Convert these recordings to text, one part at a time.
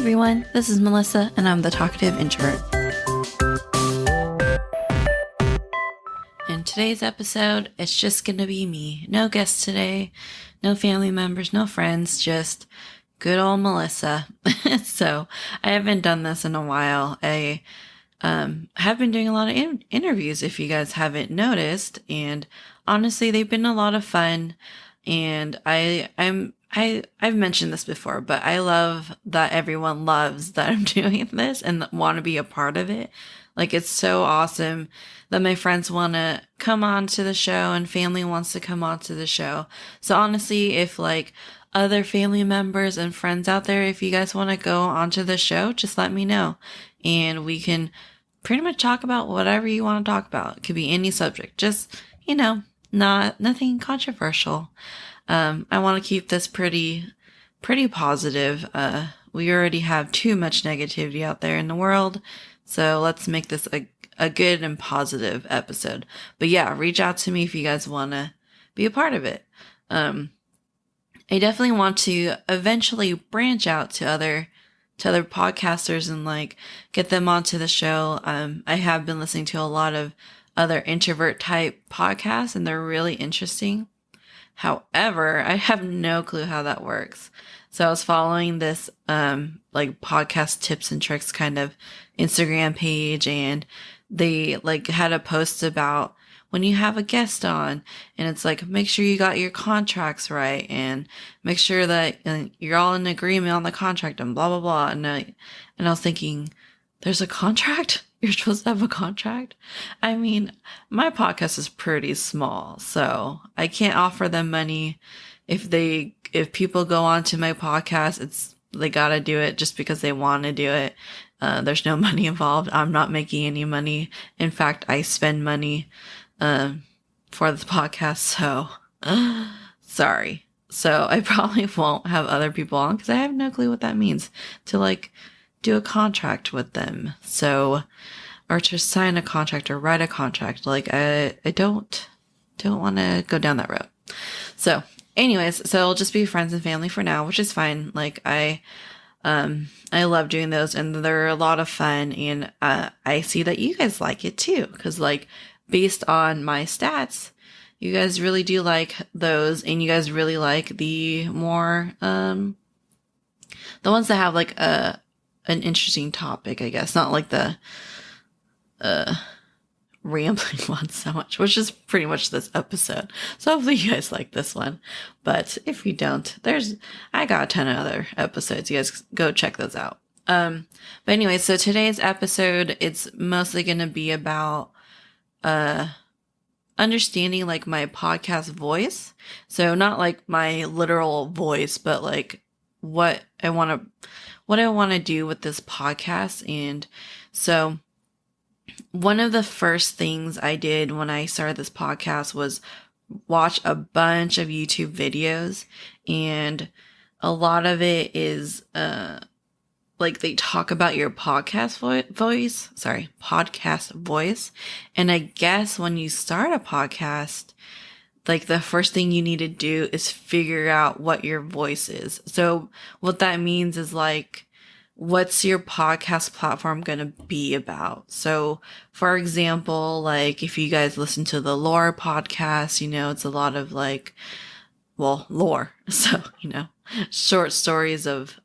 everyone, this is Melissa, and I'm the Talkative Introvert. In today's episode, it's just gonna be me. No guests today, no family members, no friends, just good old Melissa. So, I haven't done this in a while. I have been doing a lot of interviews, if you guys haven't noticed, and honestly, they've been a lot of fun. And I've mentioned this before, but I love that everyone loves that I'm doing this and want to be a part of it. Like, it's so awesome that my friends want to come on to the show and family wants to come on to the show. So honestly, if like other family members and friends out there, if you guys want to go onto the show, just let me know and we can pretty much talk about whatever you want to talk about. It could be any subject, just, nothing controversial. I want to keep this pretty positive. We already have too much negativity out there in the world. So let's make this a good and positive episode. But yeah, reach out to me if you guys want to be a part of it. I definitely want to eventually branch out to other podcasters and like get them onto the show. I have been listening to a lot of other introvert type podcasts and they're really interesting. However, I have no clue how that works. So I was following this, like podcast tips and tricks kind of Instagram page, and they like had a post about when you have a guest on, and it's like, make sure you got your contracts right and make sure that you're all in agreement on the contract and blah, blah, blah. And I was thinking, there's a contract? You're supposed to have a contract? I mean, my podcast is pretty small, so I can't offer them money. If people go onto my podcast, they gotta do it just because they want to do it. There's no money involved. I'm not making any money. In fact, I spend money, for the podcast. So, sorry. So I probably won't have other people on because I have no clue what that means to like do a contract with them. So, or to sign a contract or write a contract. Like I don't want to go down that road. So anyways, so it'll just be friends and family for now, which is fine. Like I love doing those and they're a lot of fun. And, I see that you guys like it too. Cause like based on my stats, you guys really do like those and you guys really like the more, the ones that have like an interesting topic, I guess, not like the rambling one so much, which is pretty much this episode. So hopefully you guys like this one. But if you don't, I got a ton of other episodes. You guys go check those out. But anyway, so today's episode, it's mostly going to be about, understanding like my podcast voice. So not like my literal voice, but like what I want to do with this podcast. And so one of the first things I did when I started this podcast was watch a bunch of YouTube videos, and a lot of it is, like they talk about your podcast voice. And I guess when you start a podcast, like the first thing you need to do is figure out what your voice is. So what that means is like, what's your podcast platform going to be about? So for example, like if you guys listen to the lore podcast, it's a lot of like, well, lore. So, short stories of,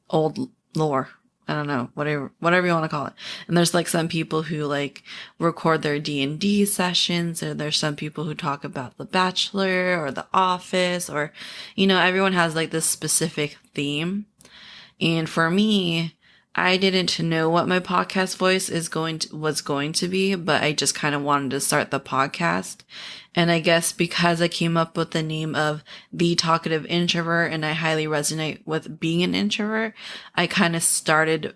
old lore. I don't know, whatever you want to call it. And there's like some people who like record their D&D sessions, or there's some people who talk about The Bachelor or The Office, or, everyone has like this specific theme. And for me, I didn't know what my podcast voice was going to be, but I just kind of wanted to start the podcast. And I guess because I came up with the name of The Talkative Introvert and I highly resonate with being an introvert, I kind of started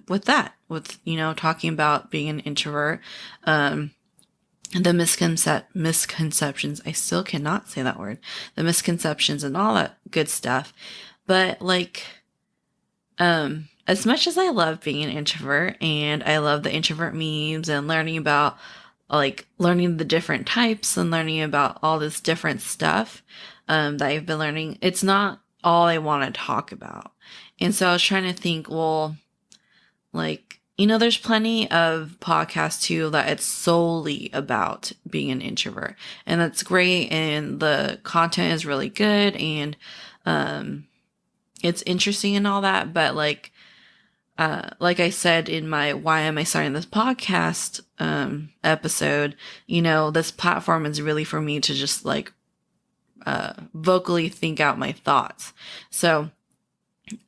with that, with, talking about being an introvert, the misconceptions, I still cannot say that word, the misconceptions and all that good stuff. But like, as much as I love being an introvert and I love the introvert memes and learning about learning the different types and learning about all this different stuff, that I've been learning, it's not all I want to talk about. And so I was trying to think, well, like, there's plenty of podcasts too that it's solely about being an introvert, and that's great. And the content is really good, and it's interesting and all that. But like I said in my why am I starting this podcast episode, this platform is really for me to just like vocally think out my thoughts. So,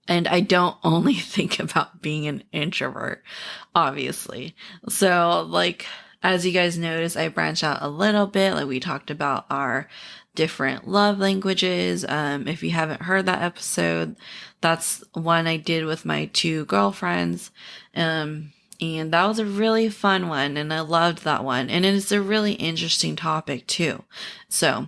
and I don't only think about being an introvert, obviously. So, like, as you guys notice, I branched out a little bit. Like, we talked about our different love languages. If you haven't heard that episode, that's one I did with my 2 girlfriends. And that was a really fun one, and I loved that one. And it's a really interesting topic too. So,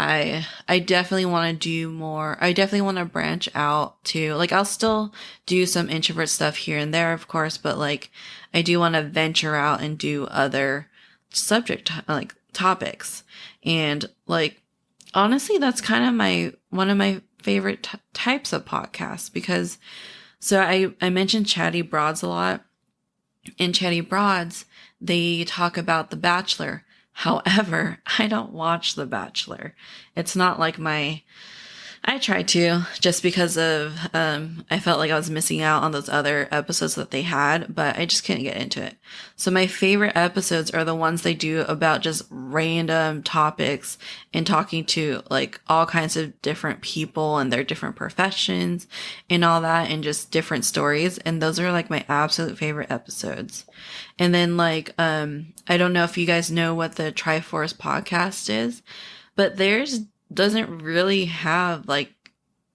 I definitely want to do more. I definitely want to branch out to, like, I'll still do some introvert stuff here and there, of course, but like, I do want to venture out and do other like topics. And like, honestly, that's kind of one of my favorite types of podcasts, because so I mentioned Chatty Broads a lot. In Chatty Broads, they talk about The Bachelor. However, I don't watch The Bachelor. It's not like I tried to, just because of, I felt like I was missing out on those other episodes that they had, but I just couldn't get into it. So my favorite episodes are the ones they do about just random topics and talking to like all kinds of different people and their different professions and all that, and just different stories. And those are like my absolute favorite episodes. And then like, I don't know if you guys know what the Triforce podcast is, but theirs doesn't really have like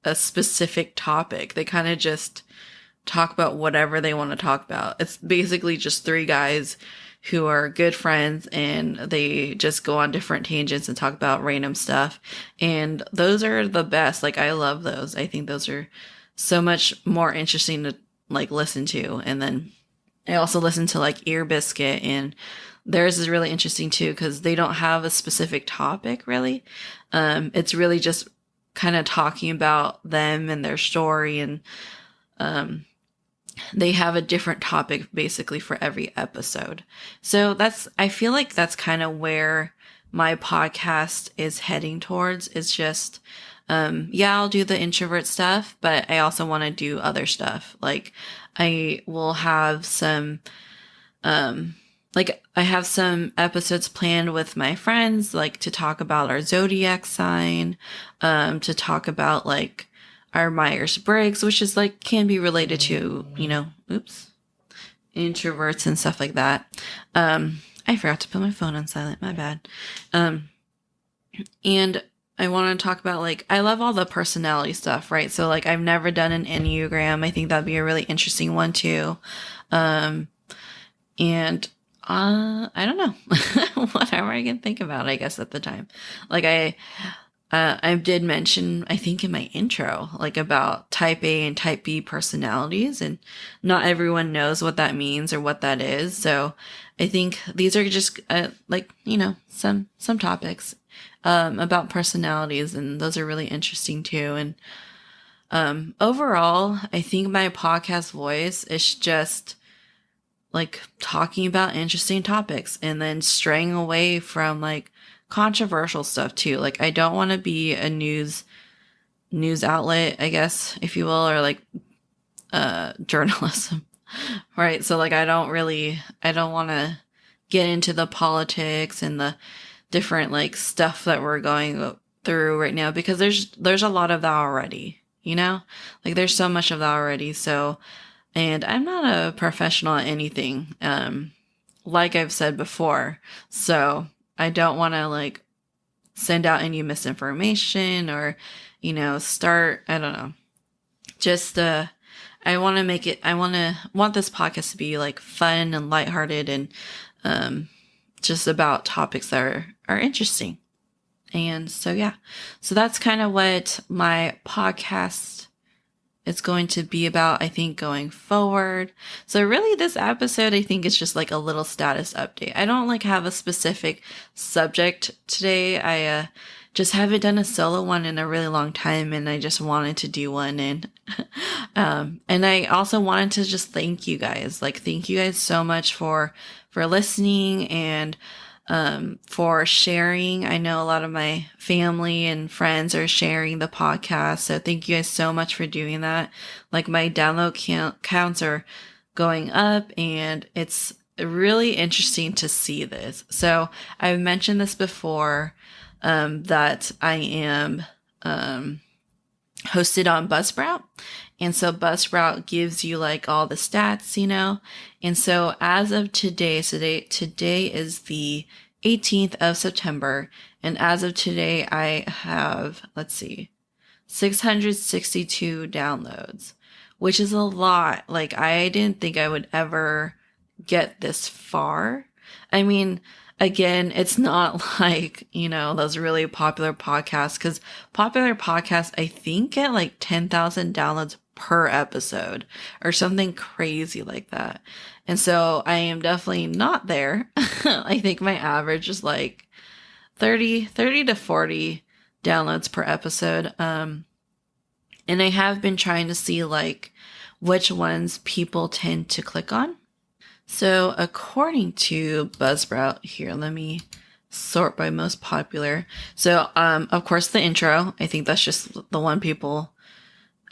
a specific topic. They kind of just talk about whatever they want to talk about. It's basically just 3 guys who are good friends, and they just go on different tangents and talk about random stuff. And those are the best. Like, I love those. I think those are so much more interesting to like listen to. And then I also listen to like Ear Biscuit, and theirs is really interesting too, because they don't have a specific topic really. It's really just kind of talking about them and their story, and they have a different topic basically for every episode. So I feel like that's kind of where my podcast is heading towards. It's just, I'll do the introvert stuff, but I also want to do other stuff. Like, I will have some, I have some episodes planned with my friends, like to talk about our zodiac sign, to talk about like our Myers-Briggs, which is like, can be related to, introverts and stuff like that. I forgot to put my phone on silent, my bad. And I want to talk about like, I love all the personality stuff, right? So like, I've never done an Enneagram. I think that'd be a really interesting one too. And I don't know, whatever I can think about, I guess at the time. Like I did mention, I think in my intro, like about type A and type B personalities, and not everyone knows what that means or what that is. So I think these are just some topics about personalities, and those are really interesting too. And overall, I think my podcast voice is just like talking about interesting topics, and then straying away from like controversial stuff too. Like, I don't want to be a news outlet, I guess, if you will, or like journalism, right? So like, I don't want to get into the politics and the different like stuff that we're going through right now, because there's a lot of that already, like there's so much of that already. So, and I'm not a professional at anything, like I've said before. So I don't want to like send out any misinformation or, start, I don't know, just, I want this podcast to be like fun and lighthearted, and, just about topics that are interesting. And so, yeah, so that's kind of what my podcast is going to be about, I think, going forward. So really this episode, I think, is just like a little status update. I don't like have a specific subject today. I just haven't done a solo one in a really long time, and I just wanted to do one. And I also wanted to just thank you guys. Like, thank you guys so much for listening and for sharing. I know a lot of my family and friends are sharing the podcast, so thank you guys so much for doing that. Like, my download counts are going up, and it's really interesting to see this. So I've mentioned this before, that I am hosted on Buzzsprout. And so Buzzsprout gives you like all the stats, you know? And so as of today, today is the 18th of September. And as of today, I have, 662 downloads, which is a lot. Like, I didn't think I would ever get this far. I mean, again, it's not like, you know, those really popular podcasts, because popular podcasts, I think, get like 10,000 downloads per episode or something crazy like that. And so I am definitely not there. I think my average is like 30 to 40 downloads per episode. And I have been trying to see like which ones people tend to click on. So according to Buzzsprout, here, let me sort by most popular. So, of course, the intro. I think that's just the one people.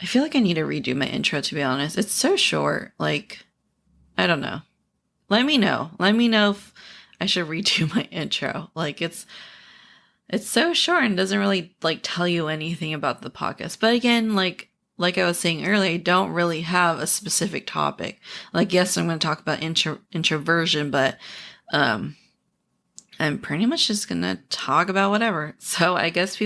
I feel like I need to redo my intro, to be honest. It's so short. Like, I don't know. Let me know. Let me know if I should redo my intro. Like, it's so short and doesn't really like tell you anything about the podcast. But again, like I was saying earlier, I don't really have a specific topic. Like, yes, I'm going to talk about introversion, but I'm pretty much just going to talk about whatever. So I guess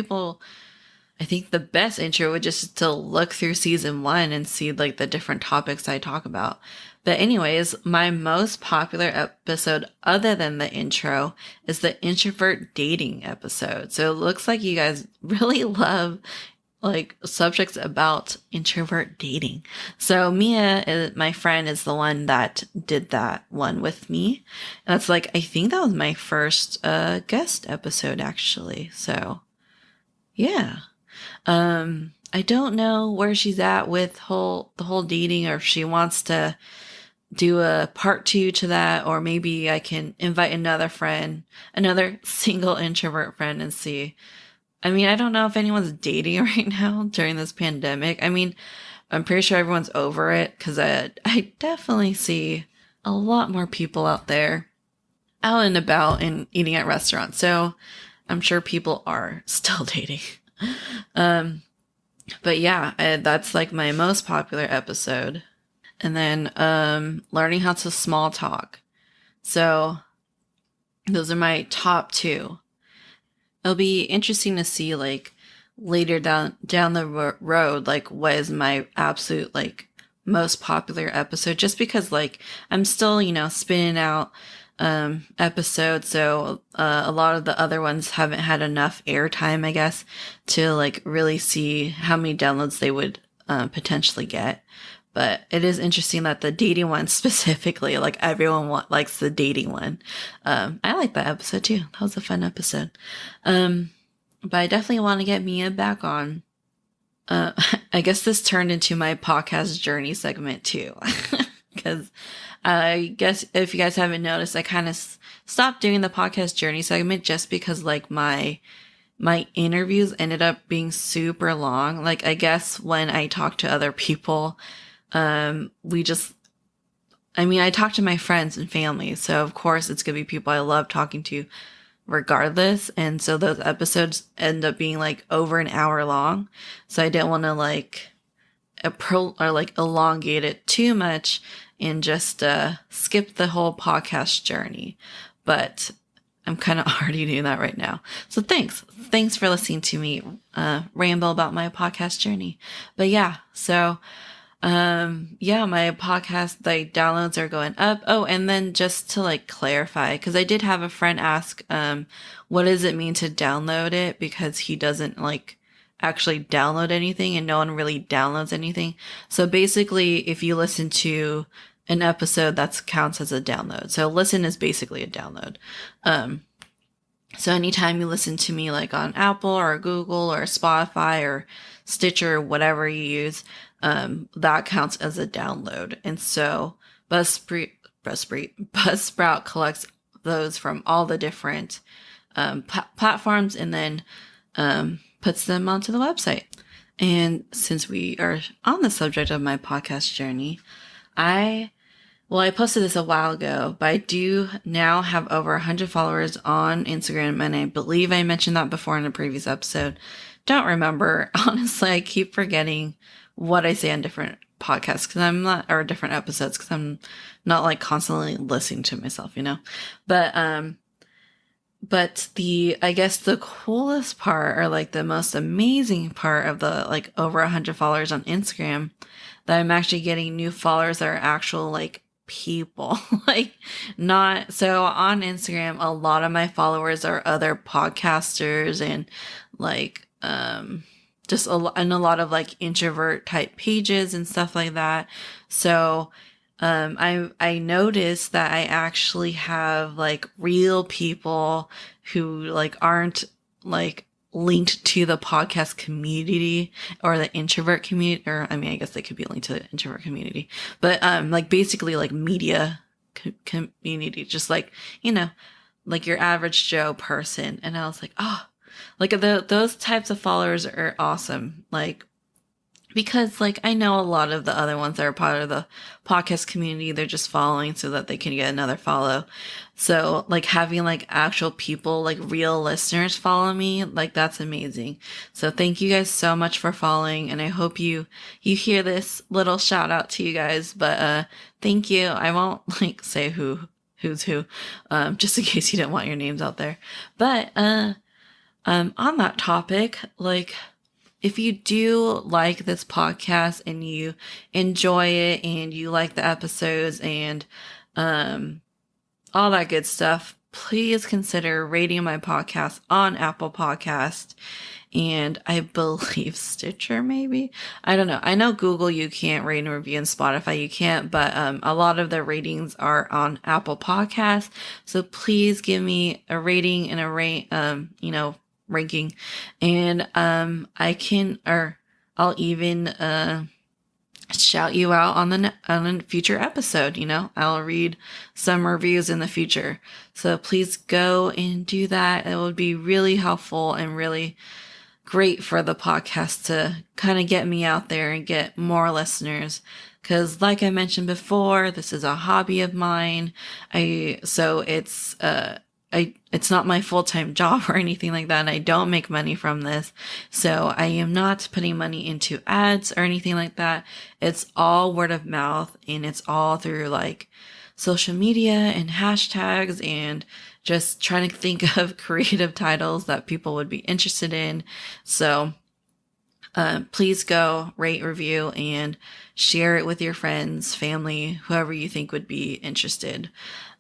I think the best intro would just to look through season 1 and see like the different topics I talk about. But anyways, my most popular episode other than the intro is the introvert dating episode. So it looks like you guys really love like subjects about introvert dating. So Mia, my friend, is the one that did that one with me. And that's like, I think that was my first guest episode actually. So yeah. I don't know where she's at with the whole dating, or if she wants to do a part 2 to that, or maybe I can invite another single introvert friend and see. I mean, I don't know if anyone's dating right now during this pandemic. I mean, I'm pretty sure everyone's over it, because I definitely see a lot more people out there out and about and eating at restaurants. So I'm sure people are still dating. But yeah, that's like my most popular episode. And then learning how to small talk. So those are my top 2. It'll be interesting to see like later down the road, like what is my absolute like most popular episode, just because like I'm still, you know, spinning out episodes. So a lot of the other ones haven't had enough airtime, I guess, to like really see how many downloads they would potentially get. But it is interesting that the dating one specifically, like everyone likes the dating one. I like that episode too. That was a fun episode. But I definitely want to get Mia back on. I guess this turned into my podcast journey segment too. Because I guess if you guys haven't noticed, I kind of stopped doing the podcast journey segment just because like my interviews ended up being super long. Like, I guess when I talk to other people, I talk to my friends and family, so of course it's gonna be people I love talking to regardless. And so those episodes end up being like over an hour long. So I didn't want to like elongate it too much and just skip the whole podcast journey. But I'm kind of already doing that right now. So thanks for listening to me ramble about my podcast journey. But yeah, so my podcast, like, downloads are going up. Oh, and then just to like clarify, because I did have a friend ask, what does it mean to download it? Because he doesn't like actually download anything, and no one really downloads anything. So basically, if you listen to an episode, that counts as a download. So listen is basically a download. So anytime you listen to me like on Apple or Google or Spotify or Stitcher, whatever you use, that counts as a download. And so Buzzsprout collects those from all the different platforms and then puts them onto the website. And since we are on the subject of my podcast journey, I posted this a while ago, but I do now have over 100 followers on Instagram, and I believe I mentioned that before in a previous episode. Don't remember. Honestly, I keep forgetting what I say on different podcasts because I'm not, or different episodes because I'm not like constantly listening to myself, But I guess the coolest part or like the most amazing part of the like over 100 followers on Instagram that I'm actually getting new followers that are actual like people. Like not so on Instagram, a lot of my followers are other podcasters and like just and a lot of like introvert type pages and stuff like that. So I noticed that I actually have like real people who like aren't like linked to the podcast community or the introvert community, or I mean, I guess they could be linked to the introvert community, but like basically like media community, just like, like your average Joe person. And I was like, oh, like those types of followers are awesome. Like, because like I know a lot of the other ones that are part of the podcast community, they're just following so that they can get another follow. So like having like actual people, like real listeners follow me, like that's amazing. So thank you guys so much for following, and I hope you hear this little shout out to you guys. But thank you. I won't like say who's who, just in case you didn't want your names out there. But on that topic, like, if you do like this podcast and you enjoy it and you like the episodes and all that good stuff, please consider rating my podcast on Apple Podcast and I believe Stitcher, maybe. I don't know. I know Google you can't rate and review, and Spotify you can't, but a lot of the ratings are on Apple Podcasts. So please give me a rating and a ranking, and I'll even shout you out on a future episode. I'll read some reviews in the future, so please go and do that. It would be really helpful and really great for the podcast to kind of get me out there and get more listeners. Because like I mentioned before, this is a hobby of mine. It's not my full-time job or anything like that, and I don't make money from this. So I am not putting money into ads or anything like that. It's all word of mouth, and it's all through like social media and hashtags and just trying to think of creative titles that people would be interested in. So please go rate, review, and share it with your friends, family, whoever you think would be interested.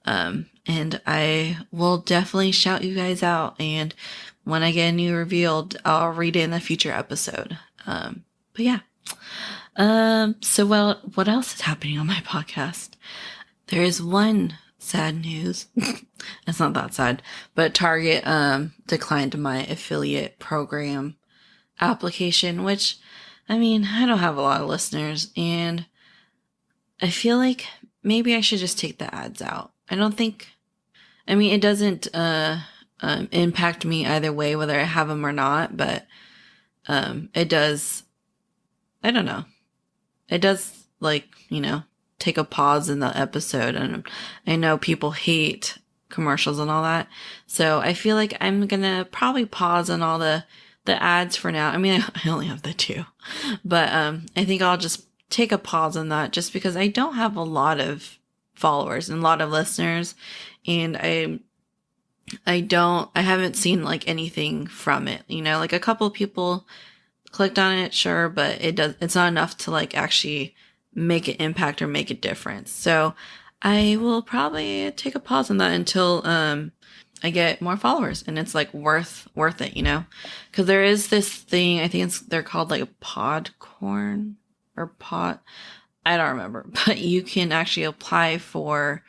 And I will definitely shout you guys out. And when I get a new review, I'll read it in a future episode. But yeah. So what else is happening on my podcast? There is one sad news. It's not that sad, but Target, declined my affiliate program application, which, I mean, I don't have a lot of listeners, and I feel like maybe I should just take the ads out. It doesn't impact me either way, whether I have them or not, but it does, I don't know. It does, like, take a pause in the episode, and I know people hate commercials and all that. So I feel like I'm gonna probably pause on all the ads for now. I mean, I only have the 2, but I think I'll just take a pause on that just because I don't have a lot of followers and a lot of listeners, and I haven't seen like anything from it, like a couple of people clicked on it, sure, but it's not enough to like actually make an impact or make a difference. So I will probably take a pause on that until I get more followers and it's like worth it, because there is this thing, I think they're called like Podcorn or Pod, I don't remember, but you can actually apply for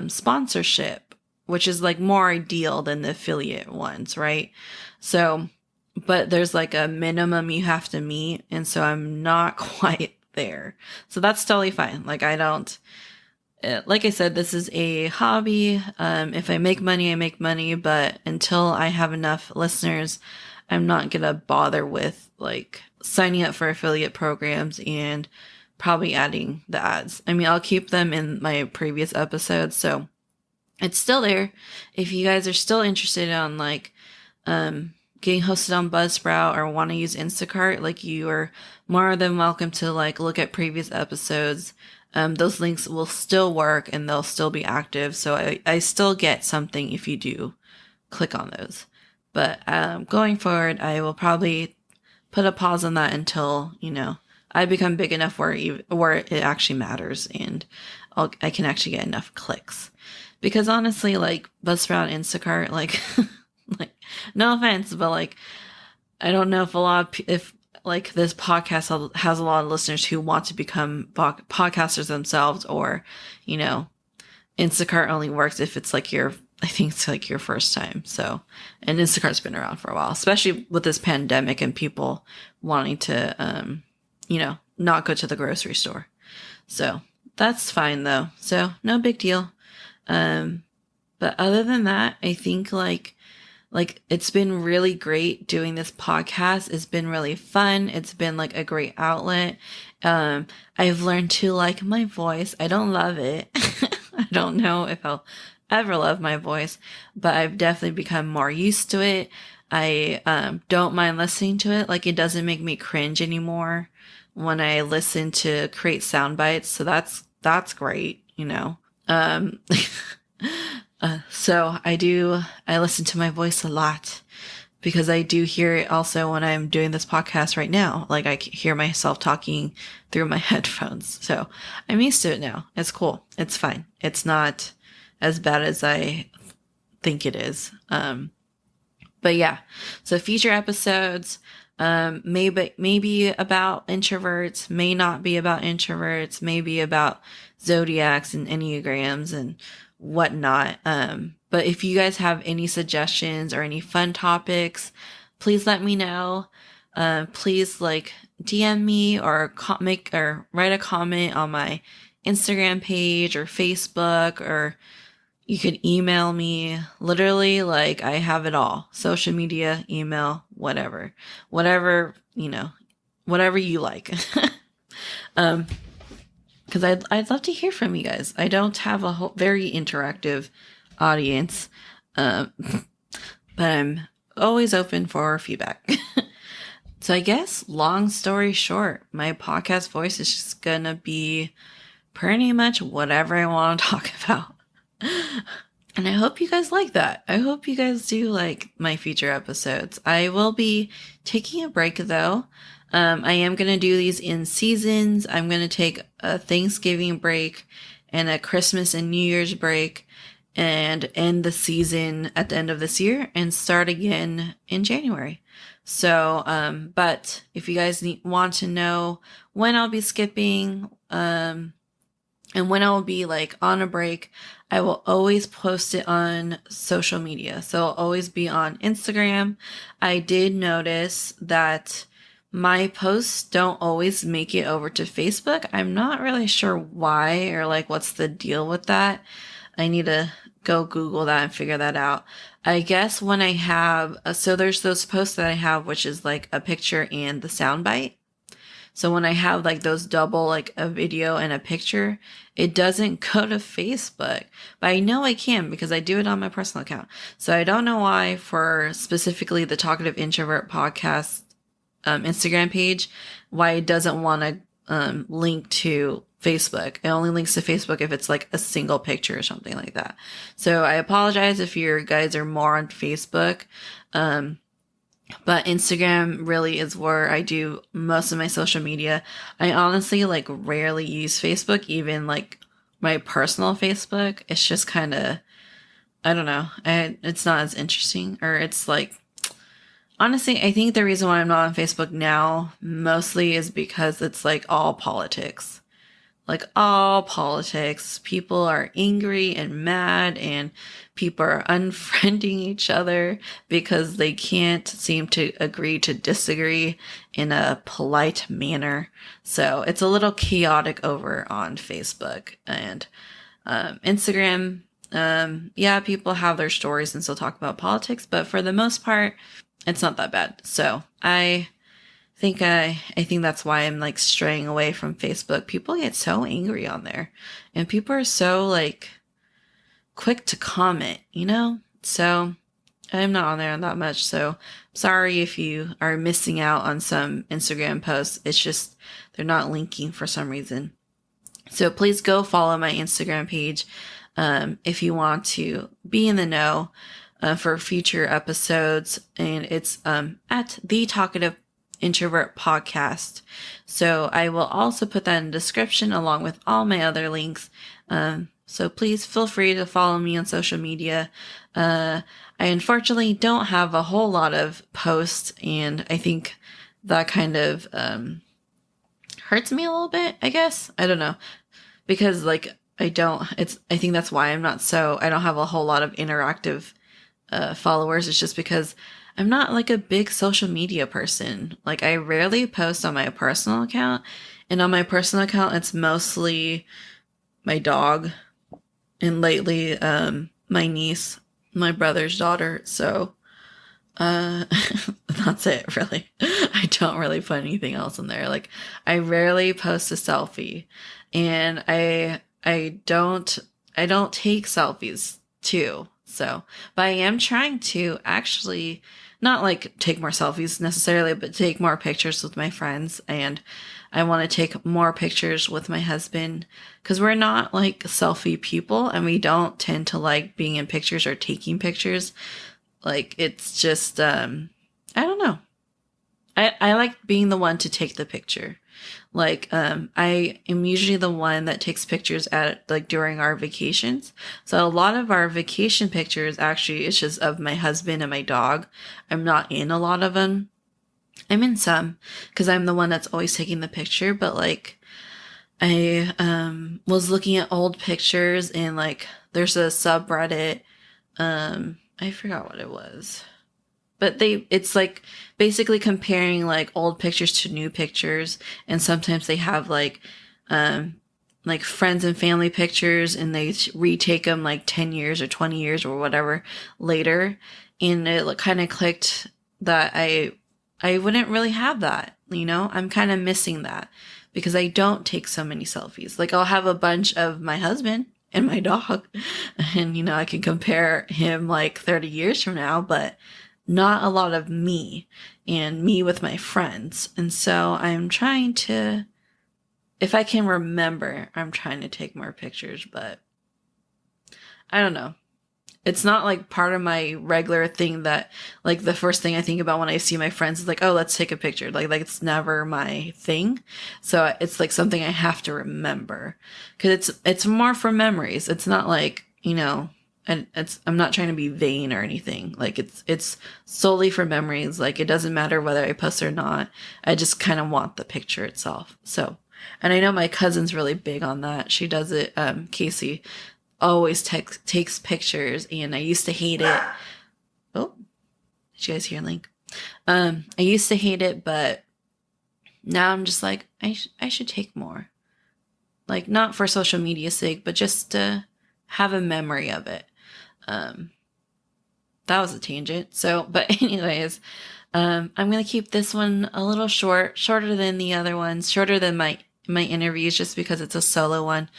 sponsorship which is like more ideal than the affiliate ones, right? So, but there's like a minimum you have to meet. And so I'm not quite there. So that's totally fine. Like I don't, like I said, this is a hobby. If I make money, I make money. But until I have enough listeners, I'm not going to bother with like signing up for affiliate programs and probably adding the ads. I mean, I'll keep them in my previous episodes. So it's still there. If you guys are still interested on like, getting hosted on Buzzsprout or want to use Instacart, like you are more than welcome to like look at previous episodes. Those links will still work and they'll still be active. So I still get something if you do click on those. But going forward, I will probably put a pause on that until, I become big enough where it actually matters and I can actually get enough clicks. Because honestly, like Buzzsprout, Instacart, like, like no offense, but like, I don't know if like this podcast has a lot of listeners who want to become podcasters themselves, or, Instacart only works if it's like I think it's like your first time. So, and Instacart's been around for a while, especially with this pandemic and people wanting to, not go to the grocery store. So that's fine though. So no big deal. But other than that, I think like it's been really great doing this podcast. It's been really fun. It's been like a great outlet. I've learned to like my voice. I don't love it. I don't know if I'll ever love my voice, but I've definitely become more used to it. I don't mind listening to it. Like it doesn't make me cringe anymore when I listen to create sound bites. So that's great, So I listen to my voice a lot because I do hear it also when I'm doing this podcast right now. Like I hear myself talking through my headphones. So I'm used to it now. It's cool. It's fine. It's not as bad as I think it is. But yeah, so future episodes, maybe about introverts, may not be about introverts, maybe about zodiacs and enneagrams and whatnot. But if you guys have any suggestions or any fun topics, please let me know. Please like DM me or write a comment on my Instagram page or Facebook, or you could email me. Literally, like I have it all. Social media, email, whatever, whatever you like. Because I'd love to hear from you guys. I don't have a very interactive audience, but I'm always open for feedback. So I guess, long story short, my podcast voice is just gonna be pretty much whatever I want to talk about. And I hope you guys like that. I hope you guys do like my future episodes. I will be taking a break though. I am going to do these in seasons. I'm going to take a Thanksgiving break and a Christmas and New Year's break and end the season at the end of this year and start again in January. So, but if you guys want to know when I'll be skipping, and when I will be like on a break, I will always post it on social media. So I'll always be on Instagram. I did notice that my posts don't always make it over to Facebook. I'm not really sure why or like what's the deal with that. I need to go Google that and figure that out. I guess when I have, so there's those posts that I have, which is like a picture and the soundbite. So when I have like those double, like a video and a picture, it doesn't go to Facebook, but I know I can because I do it on my personal account. So I don't know why for specifically the Talkative Introvert podcast Instagram page, why it doesn't want to link to Facebook. It only links to Facebook if it's like a single picture or something like that. So I apologize if you guys are more on Facebook. But Instagram really is where I do most of my social media. I honestly like rarely use Facebook, even like my personal Facebook. It's just kind of, I don't know. It's not as interesting, or it's like, honestly, I think the reason why I'm not on Facebook now mostly is because it's like all politics. like all politics. People are angry and mad, and people are unfriending each other because they can't seem to agree to disagree in a polite manner. So it's a little chaotic over on Facebook and Instagram. Yeah, people have their stories and still talk about politics, but for the most part, it's not that bad. So I think that's why I'm like straying away from Facebook. People get so angry on there, and people are so like quick to comment, you know? So I'm not on there that much. So sorry if you are missing out on some Instagram posts. It's just they're not linking for some reason. So please go follow my Instagram page if you want to be in the know for future episodes. And it's at the Talkative Introvert podcast. So I will also put that in the description along with all my other links. So please feel free to follow me on social media. I unfortunately don't have a whole lot of posts, and I think that kind of hurts me a little bit, I guess. I don't know. Because like I think that's why I don't have a whole lot of interactive followers. It's just because I'm not like a big social media person. Like I rarely post on my personal account, and on my personal account it's mostly my dog, and lately my niece, my brother's daughter. So that's it really. I don't really put anything else in there. Like I rarely post a selfie, and I don't take selfies too. So, but I am trying to actually not like take more selfies necessarily, but take more pictures with my friends. And I want to take more pictures with my husband because we're not like selfie people, and we don't tend to like being in pictures or taking pictures. Like it's just, I don't know. I like being the one to take the picture. Like, I am usually the one that takes pictures at like during our vacations. So a lot of our vacation pictures actually it's just of my husband and my dog. I'm not in a lot of them. I'm in some because I'm the one that's always taking the picture. But like, I was looking at old pictures, and like there's a subreddit. I forgot what it was. But it's like basically comparing like old pictures to new pictures. And sometimes they have like friends and family pictures, and they retake them like 10 years or 20 years or whatever later. And it kind of clicked that I wouldn't really have that, you know, I'm kind of missing that because I don't take so many selfies. Like I'll have a bunch of my husband and my dog, and, you know, I can compare him like 30 years from now, but not a lot of me and me with my friends. And so I'm trying to, if I can remember, I'm trying to take more pictures, but I don't know. It's not like part of my regular thing that like the first thing I think about when I see my friends is like, oh, let's take a picture. Like it's never my thing. So it's like something I have to remember because it's more for memories. It's not like, you know, and I'm not trying to be vain or anything. Like it's solely for memories. Like it doesn't matter whether I post or not. I just kind of want the picture itself. So, and I know my cousin's really big on that. She does it. Casey always takes pictures, and I used to hate it. Oh, did you guys hear Link? I used to hate it, but now I'm just like, I should take more. Like not for social media's sake, but just to have a memory of it. That was a tangent. So, but anyways, I'm going to keep this one a little shorter than the other ones, shorter than my interviews, just because it's a solo one.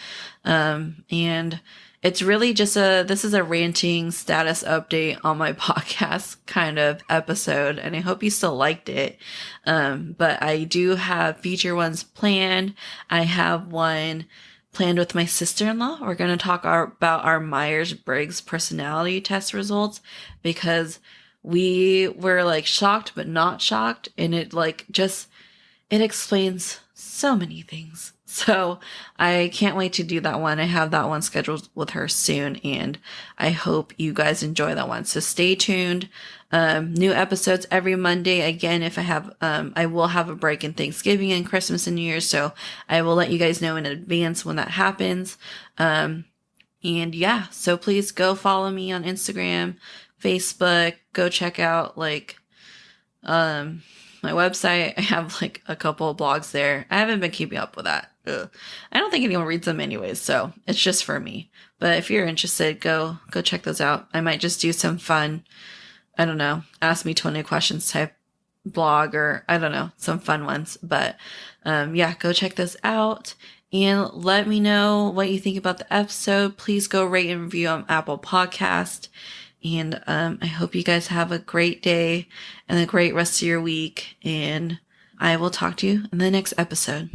And it's really just this is a ranting status update on my podcast kind of episode. And I hope you still liked it. But I do have future ones planned. I have one planned with my sister-in-law. We're going to talk about our Myers-Briggs personality test results because we were like shocked, but not shocked. And it explains so many things. So I can't wait to do that one. I have that one scheduled with her soon, and I hope you guys enjoy that one. So stay tuned. New episodes every Monday. Again, if I have, I will have a break in Thanksgiving and Christmas and New Year's, so I will let you guys know in advance when that happens. And yeah, so please go follow me on Instagram, Facebook. Go check out my website. I have like a couple of blogs there. I haven't been keeping up with that. Ugh. I don't think anyone reads them anyways, so it's just for me. But if you're interested, go check those out. I might just do some fun, I don't know, ask me 20 questions type blog, or I don't know, some fun ones. But yeah, go check those out and let me know what you think about the episode. Please go rate and review on Apple Podcast. And I hope you guys have a great day and a great rest of your week. And I will talk to you in the next episode.